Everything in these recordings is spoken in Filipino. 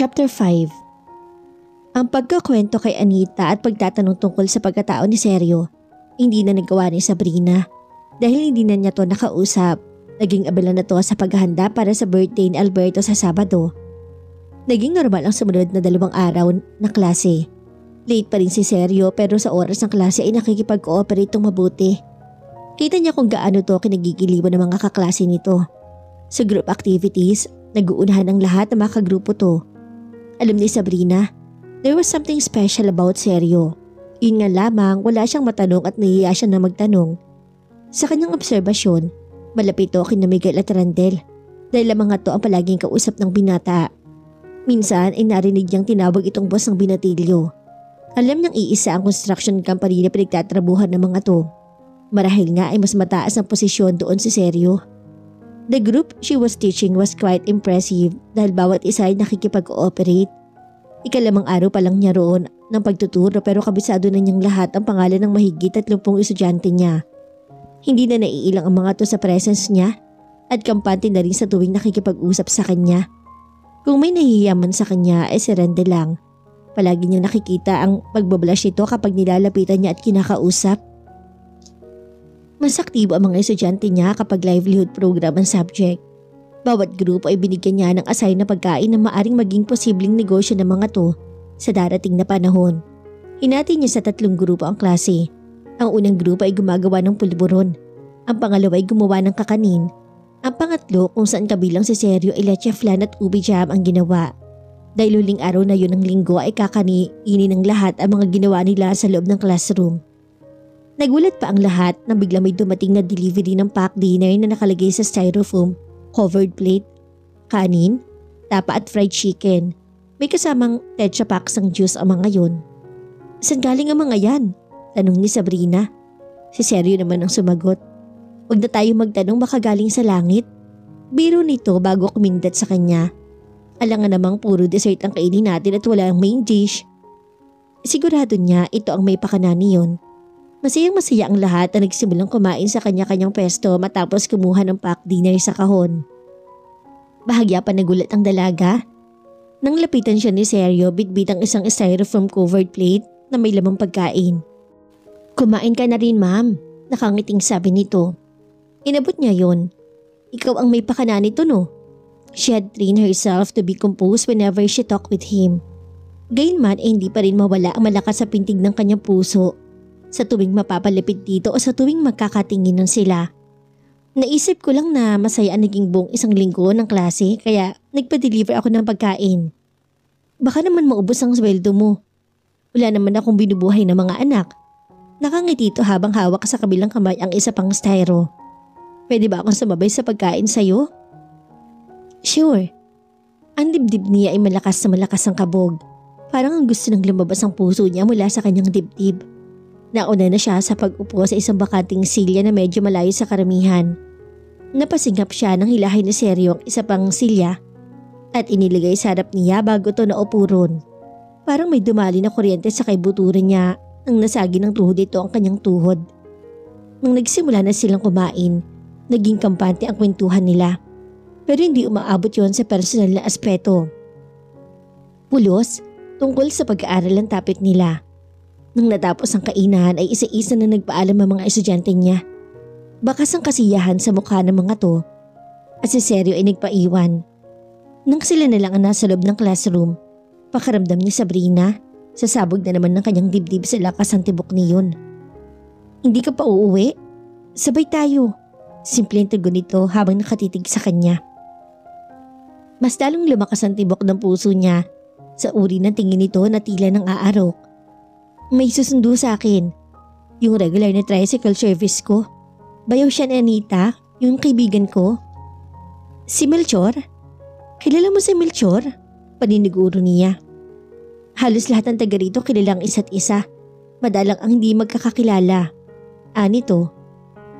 Chapter 5. Ang pagkakwento kay Anita at pagtatanong tungkol sa pagkatao ni Sergio, hindi na nagawa ni Sabrina dahil hindi na niya to nakausap. Naging abala na to sa paghahanda para sa birthday ni Alberto sa Sabado. Naging normal ang sumunod na 2 araw na klase. Late pa rin si Sergio pero sa oras ng klase ay nakikipag-cooperate ng mabuti. Kita niya kung gaano to kinagigiliwan ng mga kaklase nito. Sa group activities, nag-uunahan ang lahat ng mga kagrupo to. Alam ni Sabrina, there was something special about Sergio. Yun nga lamang wala siyang matanong at nahiya siya na magtanong. Sa kanyang obserbasyon, malapit to kina Miguel at Randel dahil ang mga to ang palaging kausap ng binata. Minsan ay narinig niyang tinawag itong boss ng binatilyo. Alam niyang iisa ang construction company na pinagtatrabuhan ng mga to. Marahil nga ay mas mataas ang posisyon doon si Sergio. The group she was teaching was quite impressive dahil bawat isa ay nakikipag-cooperate. Ikalimang araw pa lang niya roon ng pagtuturo pero kabisado na niyang lahat ang pangalan ng mahigit 30 estudyante niya. Hindi na naiilang ang mga to sa presence niya at kampante na rin sa tuwing nakikipag-usap sa kanya. Kung may nahihiyaman sa kanya ay si Rende lang. Palagi niyang nakikita ang pagbablush nito kapag nilalapitan niya at kinakausap. Mas aktibo ang mga estudyante niya kapag livelihood program ang subject. Bawat grupo ay binigyan niya ng assign na pagkain na maaring maging posibleng negosyo ng mga to sa darating na panahon. Hinati niya sa 3 grupo ang klase. Ang unang grupo ay gumagawa ng pulburon. Ang pangalawa ay gumawa ng kakanin. Ang pangatlo kung saan kabilang si Sergio ay leche flan at ubi jam ang ginawa. Dahil huling araw na yun ng linggo ay kakaniinin ng lahat ang mga ginawa nila sa loob ng classroom. Nagulat pa ang lahat nang bigla may dumating na delivery ng pack dinner na nakalagay sa styrofoam, covered plate, kanin, tapa at fried chicken. May kasamang tetra packs ng juice ang mga yun. Saan galing ang mga yan? Tanong ni Sabrina. Si Sergio naman ang sumagot. Huwag na tayo magtanong baka galing sa langit. Biro nito bago kumindat sa kanya. Alangan namang puro dessert ang kainin natin at wala ang main dish. Sigurado niya ito ang may pakanani yun. Masayang-masaya ang lahat na nagsimulang kumain sa kanya-kanyang pwesto matapos kumuha ng pack dinner sa kahon. Bahagya pa nagulat ang dalaga. Nang lapitan siya ni Sergio, bitbit ang isang styrofoam covered plate na may lamang pagkain. Kumain ka na rin, ma'am. Nakangiting sabi nito. Inabot niya yon. Ikaw ang may pakana nito, no? She had trained herself to be composed whenever she talked with him. Gayunman ay hindi pa rin mawala ang malakas sa pintig ng kanyang puso. Sa tuwing mapapalapit dito o sa tuwing magkakatinginan sila. Naisip ko lang na masaya ang naging buong 1 linggo ng klase kaya nagpa-deliver ako ng pagkain. Baka naman maubos ang sweldo mo. Wala naman akong binubuhay ng mga anak. Nakangiti ito habang hawak sa kabilang kamay ang isa pang styro. Pwede ba akong sumabay sa pagkain sa'yo? Sure. Ang dibdib niya ay malakas na malakas ang kabog. Parang ang gusto nang lumabas ang puso niya mula sa kanyang dibdib. Nauna na siya sa pag-upo sa isang bakanting silya na medyo malayo sa karamihan. Napasingap siya nang hilahin ni Sergio ang isa pang silya at iniligay sa harap niya bago ito naupo ron. Parang may dumali na kuryente sa kaibuturan niya nang nasagi ng tuhod ito ang kanyang tuhod. Nang nagsimula na silang kumain, naging kampante ang kwentuhan nila. Pero hindi umaabot yon sa personal na aspeto. Pulos, tungkol sa pag-aaral ang topic nila. Nang natapos ang kainan ay isa-isa na nagpaalam ang mga estudyante niya. Bakas ang kasiyahan sa mukha ng mga to at si Sergio ay nagpaiwan. Nang sila na lang ang nasa loob ng classroom, pakaramdam ni Sabrina, sasabog na naman ng kanyang dibdib sa lakas ang tibok niyon. Hindi ka pa uuwi? Sabay tayo. Simpleng tugon nito habang nakatitig sa kanya. Mas lalong lumakas ang tibok ng puso niya sa uri ng tingin nito na tila ng aarok. May susundo sa akin. Yung regular na tricycle service ko. Bayaw siya ni Anita, yung kaibigan ko. Si Melchor? Kilala mo si Melchor? Paniniguro niya. Halos lahat ng taga rito kilalang isa't isa. Madalang ang hindi magkakakilala. Anito,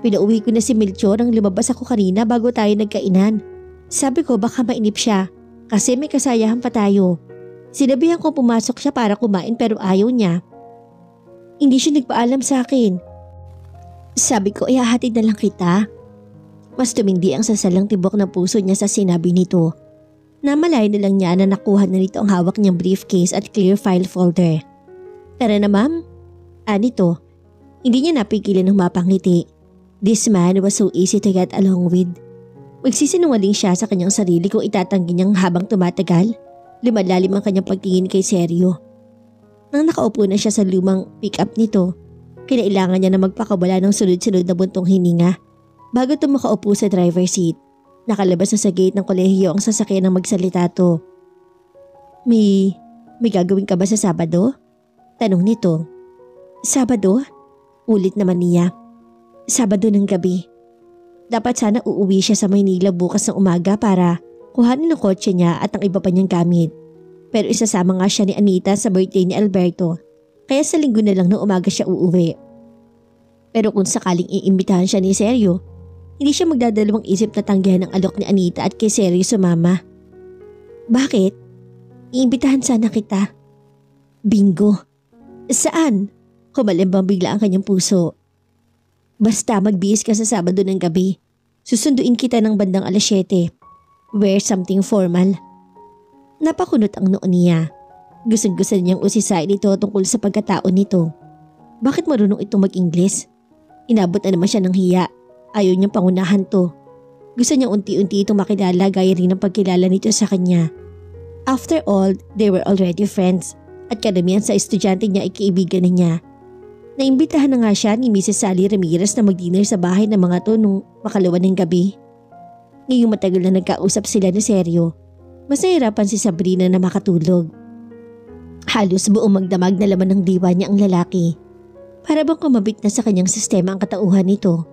pinauwi ko na si Melchor nang lumabas ako kanina bago tayo nagkainan. Sabi ko baka mainip siya kasi may kasayahan pa tayo. Sinabihan ko pumasok siya para kumain pero ayaw niya. Hindi siya nagpaalam sa akin. Sabi ko ay hahatid na lang kita. Mas tumindi ang sasalang tibok ng puso niya sa sinabi nito. Namalay na lang niya na nakuha na nito ang hawak niyang briefcase at clear file folder. Tara na ma'am. Nito, hindi niya napigilan ng mapangiti. This man was so easy to get along with. Magsisinungaling siya sa kanyang sarili kung itatanggi niyang habang tumatagal. Lumalalim ang kanyang pagtingin kay Sergio. Nang nakaupo na siya sa lumang pick-up nito, kinailangan niya na magpakawala ng sunod-sunod na buntong hininga bago makaupo sa driver seat. Nakalabas na sa gate ng kolehiyo ang sasakyan ng magsalita to. May gagawin ka ba sa Sabado? Tanong nito. Sabado? Ulit naman niya. Sabado ng gabi. Dapat sana uuwi siya sa Maynila bukas ng umaga para kuhanin ang kotse niya at ang iba pa niyang gamit. Pero isasama nga siya ni Anita sa birthday ni Alberto, kaya sa linggo na lang ng umaga siya uuwi. Pero kung sakaling iimbitahan siya ni Sergio, hindi siya magdadalawang isip na tanggihan ang alok ni Anita at kay Sergio sumama. Bakit? Iimbitahan sana kita. Bingo. Saan? Kumalimbang bigla ang kanyang puso. Basta magbihis ka sa Sabado ng gabi. Susunduin kita ng bandang 7:00. Wear something formal. Napakunot ang noo niya. Gustong-gusto niyang usisain ito tungkol sa pagkatao nito. Bakit marunong itong mag-Ingles? Inabot na naman siya ng hiya. Ayaw niyang pangunahan to. Gusto niyang unti-unti itong makilala gaya rin ng pagkilala nito sa kanya. After all, they were already friends at karamihan sa estudyante niya ay kaibigan niya. Naimbitahan na nga siya ni Mrs. Sally Ramirez na mag-dinner sa bahay ng mga to nung makalawa ng gabi. Ngayong matagal na nagkausap sila ni Sergio, mas nahirapan si Sabrina na makatulog. Halos buong magdamag na laman ng diwa niya ang lalaki. Para bang kumabit na sa kanyang sistema ang katauhan nito.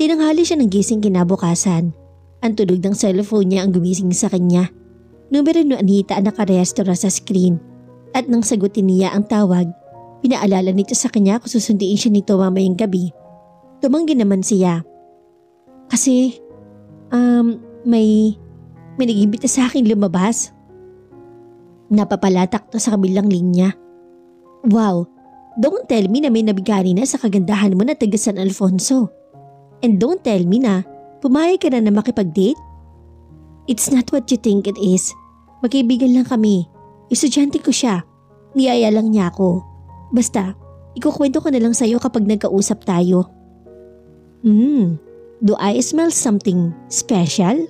Tinanghali siya ng gising kinabukasan. Ang tunog ng cellphone niya ang gumising sa kanya. Numero ni Anita ang nakarehistro sa screen. At nang sagutin niya ang tawag, pinaalala nito sa kanya kung susundiin siya nito mamayang gabi. Tumanggi naman siya. Kasi, may nag-imbita sa akin lumabas. Napapalatak to sa kabilang linya. Wow, don't tell me na may nabigani na sa kagandahan mo na taga San Alfonso. And don't tell me na pumayag ka na makipag-date. It's not what you think it is. Magkaibigan lang kami. Estudyante ko siya. Niyaya lang niya ako. Basta, ikukwento ko na lang sa'yo kapag nagkausap tayo. Do I smell something special?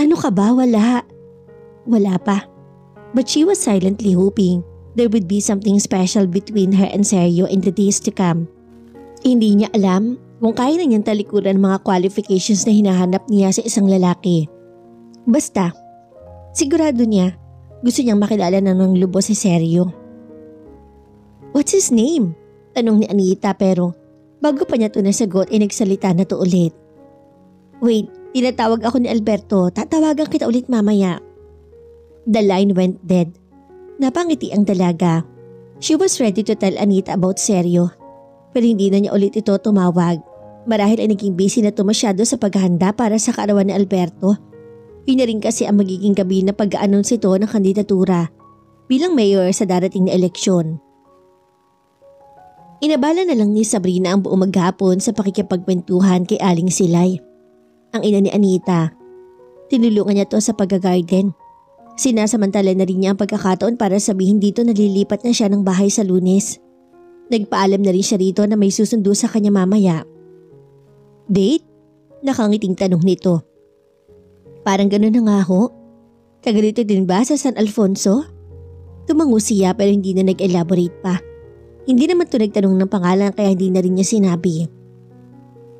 Ano ka ba? Wala. Wala pa. But she was silently hoping there would be something special between her and Sergio in the days to come. Hindi niya alam kung kaya na niyang talikuran mga qualifications na hinahanap niya sa isang lalaki. Basta, sigurado niya gusto niyang makilala na ng lubos si Sergio. What's his name? Tanong ni Anita pero bago pa niya ito nasagot ay nagsalita na to ulit. Wait, tinatawag ako ni Alberto. Tatawagan kita ulit mamaya. The line went dead. Napangiti ang dalaga. She was ready to tell Anita about Sergio. Pero hindi na niya ulit ito tumawag. Marahil ay naging busy na ito masyado sa paghahanda para sa kaarawan ni Alberto. Yun na rin kasi ang magiging gabi na pag-a-announce ito ng kandidatura bilang mayor sa darating na eleksyon. Inabala na lang ni Sabrina ang buong maghapon sa pakikipagkwentuhan kay Aling Silay. Ang ina ni Anita. Tinulungan niya to sa pag-garden. Sinasamantala na rin niya ang pagkakataon para sabihin dito na lilipat na siya ng bahay sa Lunes. Nagpaalam na rin siya rito na may susundo sa kanya mamaya. Date? Nakangiting tanong nito. Parang gano'n na nga ho. Tagalito din ba sa San Alfonso? Tumango siya pero hindi na nag-elaborate pa. Hindi naman ito nagtanong ng pangalan kaya hindi na rin niya sinabi.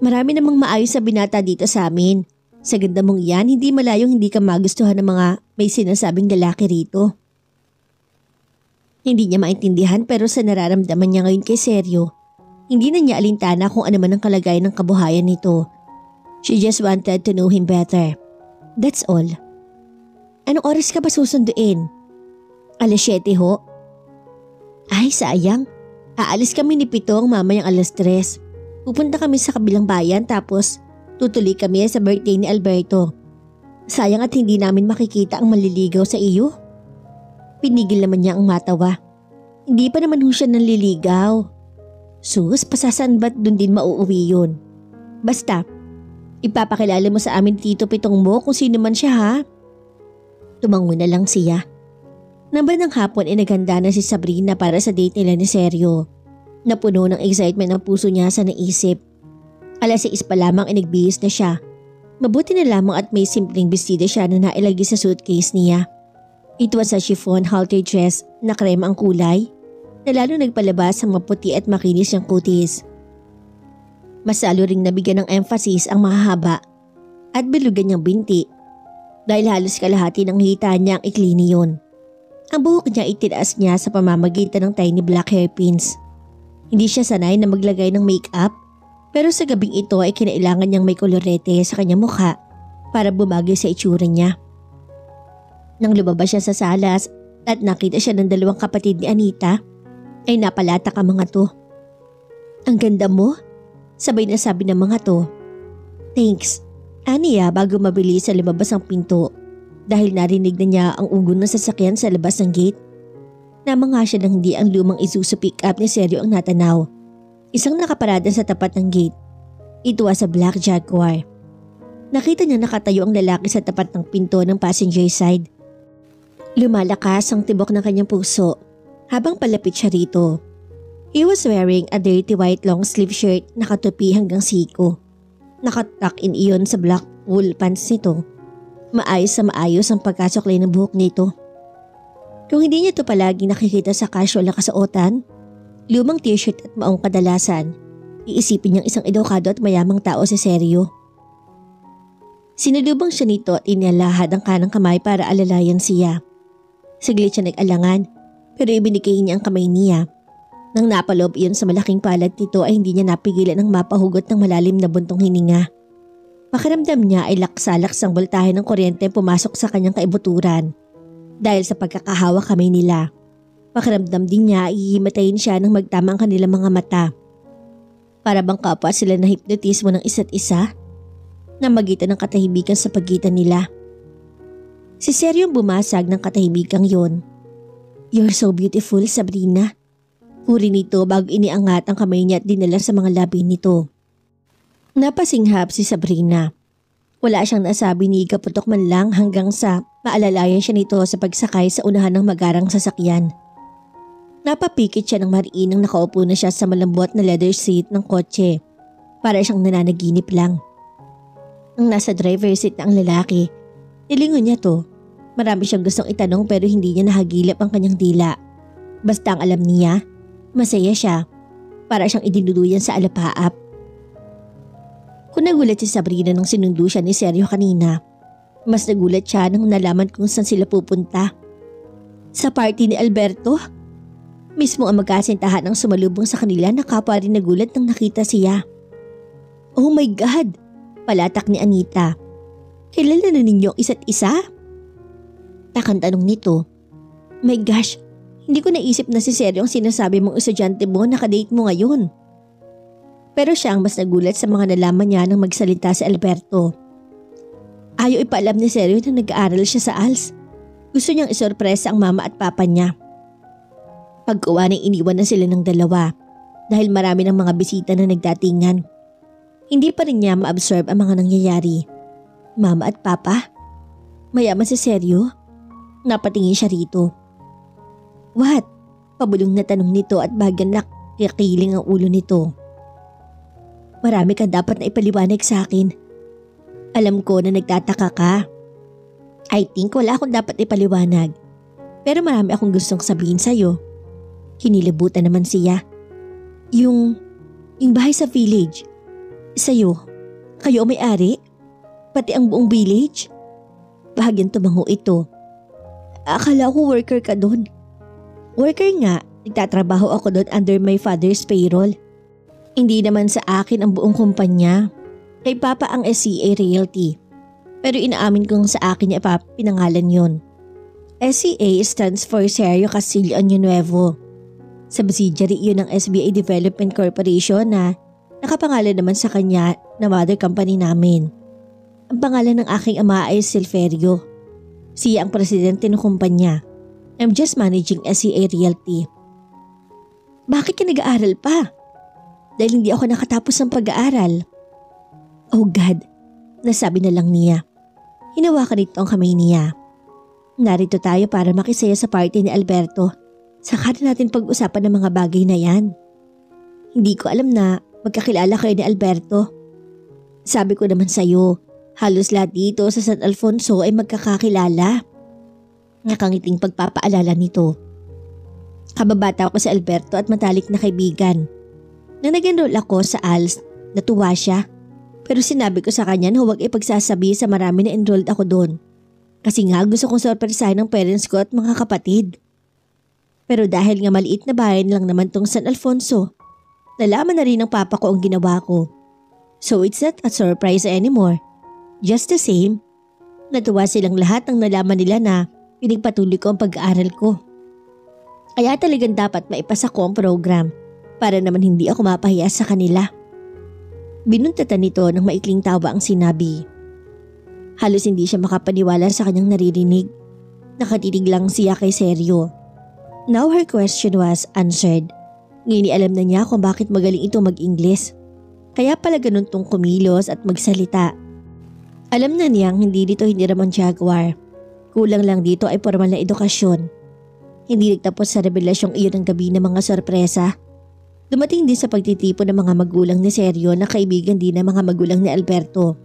Marami namang maayos sa binata dito sa amin. Sa ganda mong iyan, hindi malayong hindi ka magustuhan ng mga may sinasabing lalaki rito. Hindi niya maintindihan pero sa nararamdaman niya ngayon kay Sergio, hindi na niya alintana kung ano man ang kalagayan ng kabuhayan nito. She just wanted to know him better. That's all. Anong oras ka ba susunduin? 7:00 ho. Ay sayang. Aalis kami ni Pitong mamayang 3:00. Pupunta kami sa kabilang bayan tapos tutuloy kami sa birthday ni Alberto. Sayang at hindi namin makikita ang maliligaw sa iyo. Pinigil naman niya ang matawa. Hindi pa naman ho siya nanliligaw. Sus, pasasaan ba't dun din mauuwi yun? Basta, ipapakilala mo sa amin Tito Pitong mo kung sino man siya ha. Tumango na lang siya. Nang bandang hapon ay naghanda na si Sabrina para sa date nila ni Sergio. Napuno ng excitement ang puso niya sa naisip. 6:00 pa lamang ay nagbihis na siya. Mabuti na lamang at may simpleng bestida siya na nailagay sa suitcase niya. It was a chiffon halter dress na krema ang kulay na lalo nagpalabas ang maputi at makinis niyang kutis. Mas lalo ring nabigyan ng emphasis ang mahahaba at bilugan niyang binti dahil halos kalahati ng hita niya ang ikli niyon. Ang buhok niya itinaas niya sa pamamagitan ng tiny black hairpins. Hindi siya sanay na maglagay ng makeup pero sa gabing ito ay kinailangan niyang may kolorete sa kanyang mukha para bumagay sa itsura niya. Nang lumabas siya sa salas at nakita siya ng 2 kapatid ni Anita, ay napalatak ang mga to. "Ang ganda mo," sabay na sabi ng mga to. "Thanks," aniya bago mabilis sa lumabas ang pinto dahil narinig na niya ang ungol ng sasakyan sa labas ng gate. Namanga siya nang hindi ang lumang Isuzu pickup ni Sergio ang natanaw. Isang nakaparada sa tapat ng gate. Ito was a black Jaguar. Nakita niya nakatayo ang lalaki sa tapat ng pinto ng passenger side. Lumalakas ang tibok ng kanyang puso habang palapit siya rito. He was wearing a dirty white long sleeve shirt na katupi hanggang siko. Nakatuck in iyon sa black wool pants nito. Maayos ang pagkasuklay ng buhok nito. Kung hindi niya ito palagi nakikita sa casual na kasuotan, lumang t-shirt at maong kadalasan, iisipin niyang isang edukado at mayamang tao si Sergio. Sinulubang siya nito at inilahad ang kanang kamay para alalayan siya. Saglit siya nag-alangan pero ibinigay niya ang kamay niya. Nang napalob iyon sa malaking palad nito ay hindi niya napigilan ang mapahugot ng malalim na buntong hininga. Pakiramdam niya ay laksalaksang voltahe ng kuryente pumasok sa kanyang kaibuturan. Dahil sa pagkakahawak kamay nila, pakiramdam din niya ay hihimatayin siya nang magtama ang kanilang mga mata. Para bang kapwa sila na hipnotismo ng isa't isa na magitan ng katahimikan sa pagitan nila. Si Sergio bumasag ng katahimigang yon. "You're so beautiful, Sabrina." Puri nito bago iniangat ang kamay niya at dinala sa mga labi nito. Napasinghap si Sabrina. Wala siyang nasabi ni kaputok man lang hanggang sa maalalayan siya nito sa pagsakay sa unahan ng magarang sasakyan. Napapikit siya ng mariin nang nakaupo na siya sa malambot na leather seat ng kotse. Para siyang nananaginip lang. Nang nasa driver's seat na ang lalaki, nilingon niya to. Marami siyang gustong itanong pero hindi niya nahagilap ang kanyang dila. Basta ang alam niya, masaya siya. Para siyang idinuluyan sa alapaap. Kung nagulat si Sabrina nang sinundo siya ni Sergio kanina, mas nagulat siya nang nalaman kung saan sila pupunta. Sa party ni Alberto? Mismo ang magkasintahan ang sumalubong sa kanila na kapwa rin nagulat nang nakita siya. "Oh my God!" Palatak ni Anita. "Kilala na ninyo isa't isa?" Takang tanong nito. "My gosh, hindi ko naisip na si Sergio ang sinasabi mong estudyante mo na kadate mo ngayon." Pero siya ang mas nagulat sa mga nalaman niya nang magsalita si Alberto. Ayaw ipaalam ni Sergio na nag-aaral siya sa ALS. Gusto niyang isorpresa ang mama at papa niya. Pag-uwa na iniwan na sila ng dalawa dahil marami ng mga bisita na nagdatingan. Hindi pa rin niya ma-absorb ang mga nangyayari. Mama at papa? Mayaman si Sergio? Napatingin siya rito. "What?" Pabulong na tanong nito at bagyang nakikiling ang ulo nito. "Marami kang dapat na ipaliwanag sa akin. Alam ko na nagtataka ka. I think wala akong dapat ipaliwanag. Pero marami akong gustong sabihin sa'yo." Kinilabutan naman siya. Yung bahay sa village. Sa'yo, kayo ang may-ari? Pati ang buong village?" Bahagyang tumango ito. "Akala ko worker ka doon." "Worker nga, nagtatrabaho ako doon under my father's payroll. Hindi naman sa akin ang buong kumpanya. Kay Papa ang SCA Realty. Pero inaamin kong sa akin niya pinangalan yon. SCA stands for Sergio Castillo Año Nuevo. Subsidiary yun ng SBA Development Corporation na nakapangalan naman sa kanya na mother company namin. Ang pangalan ng aking ama ay Silverio. Siya ang presidente ng kumpanya. I'm just managing SCA Realty." "Bakit ka nag-aaral pa?" "Dahil hindi ako nakatapos ng pag-aaral." "Oh God," nasabi na lang niya. Hinawakan nito ang kamay niya. Narito tayo para makisaya sa party ni Alberto. Saka na natin pag-usapan ng mga bagay na yan. Hindi ko alam na magkakilala kayo ni Alberto. Sabi ko naman sa'yo, halos lahat dito sa San Alfonso ay magkakakilala. Nakangiting pagpapaalala nito. Kababata ako si Alberto at matalik na kaibigan. Nang nag-enroll ako sa ALS, natuwa siya. Pero sinabi ko sa kanya na huwag ipagsasabi sa marami na enrolled ako doon. Kasi nga gusto kong sorpresahin ng parents ko at mga kapatid. Pero dahil nga maliit na bayan lang naman tong San Alfonso, nalaman na rin ng papa ko ang ginawa ko. So it's not a surprise anymore. Just the same, natuwa silang lahat nang nalaman nila na pinagpatuloy ko ang pag-aaral ko. Kaya talagang dapat maipasa ko ang program para naman hindi ako mapahiya sa kanila. Binuntatan nito ng maikling tawa ang sinabi. Halos hindi siya makapaniwala sa kanyang naririnig. Nakatitig lang siya kay Sergio. Now her question was answered. Ngayon alam na niya kung bakit magaling ito mag-Ingles. Kaya pala ganun tong kumilos at magsalita. Alam na niyang hindi dito hiniram ang Jaguar. Kulang lang dito ay formal na edukasyon. Hindi nagtapos sa revelasyong iyon ng gabi ng mga sorpresa. Dumating din sa pagtitipon ng mga magulang ni Sergio na kaibigan din ng mga magulang ni Alberto.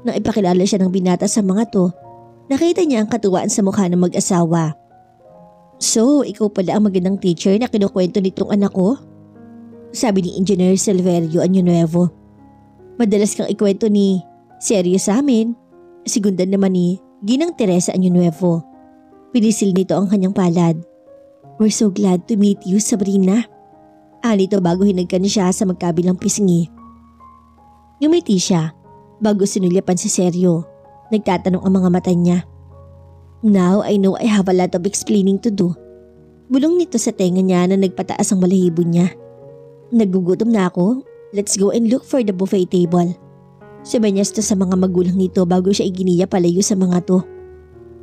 Nang ipakilala siya ng binata sa mga to, nakita niya ang katuwaan sa mukha ng mag-asawa. So, ikaw pala ang magandang teacher na kinukwento nitong anak ko? Sabi ni Engineer Silverio Año Nuevo. Madalas kang ikwento ni Sergio sa amin. Sigundan naman ni Ginang Teresa Año Nuevo. Pinisil nito ang kanyang palad. We're so glad to meet you, Sabrina. Nito bago hinagkan siya sa magkabilang pisngi. Ngumiti siya bago sinulyapan si Sergio. Nagtatanong ang mga mata niya. Now I know I have a lot of explaining to do. Bulong nito sa tenga niya na nagpataas ang balahibo niya. Nagugutom na ako. Let's go and look for the buffet table. Sumanyas to sa mga magulang nito bago siya iginiya palayo sa mga to.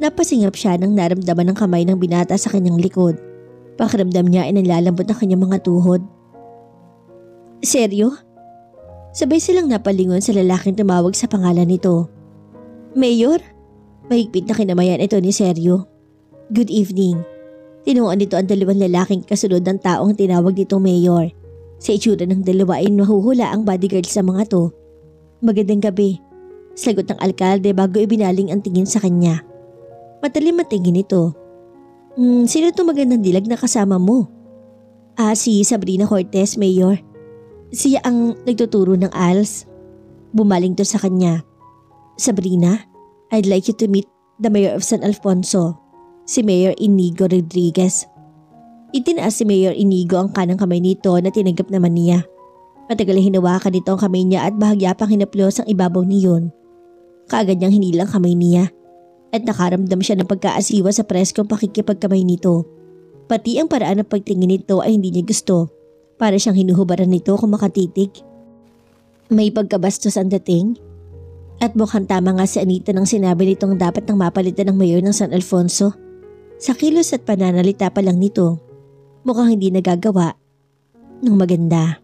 Napasingap siya nang naramdaman ng kamay ng binata sa kanyang likod. Pakiramdam niya ay nalalambot ang kanyang mga tuhod. Seryo? Sabay silang napalingon sa lalaking tumawag sa pangalan nito. Mayor? Mahigpit na kinamayan ito ni Sergio. Good evening. Tinuan nito ang dalawang lalaking kasunod ng taong tinawag nitong Mayor. Sa itsura ng dalawa ay mahuhula ang bodyguard sa mga to. Magandang gabi. Sagot ng alkalde bago ibinaling ang tingin sa kanya. Matalim matingin ito. Sino itong magandang dilag na kasama mo? Si Sabrina Cortez, Mayor. Siya ang nagtuturo ng ALS. Bumaling to sa kanya. Sabrina? I'd like you to meet the Mayor of San Alfonso, si Mayor Inigo Rodriguez. Itinaas si Mayor Inigo ang kanang kamay nito na tinanggap naman niya. Matagal hinawakan nito ang kamay niya at bahagya pang hinaplos ang ibabaw niyon. Kaagad niyang hinilang kamay niya at nakaramdam siya ng pagkaasiwa sa preskong pakikipagkamay nito. Pati ang paraan ng pagtingin nito ay hindi niya gusto. Para siyang hinuhubaran nito kung makatitig. May pagkabastos ang dating. At mukhang tama nga si Anita nang sinabi nitong dapat nang mapalitan ng mayor ng San Alfonso. Sa kilos at pananalita pa lang nito, mukhang hindi nagagawa ng maganda.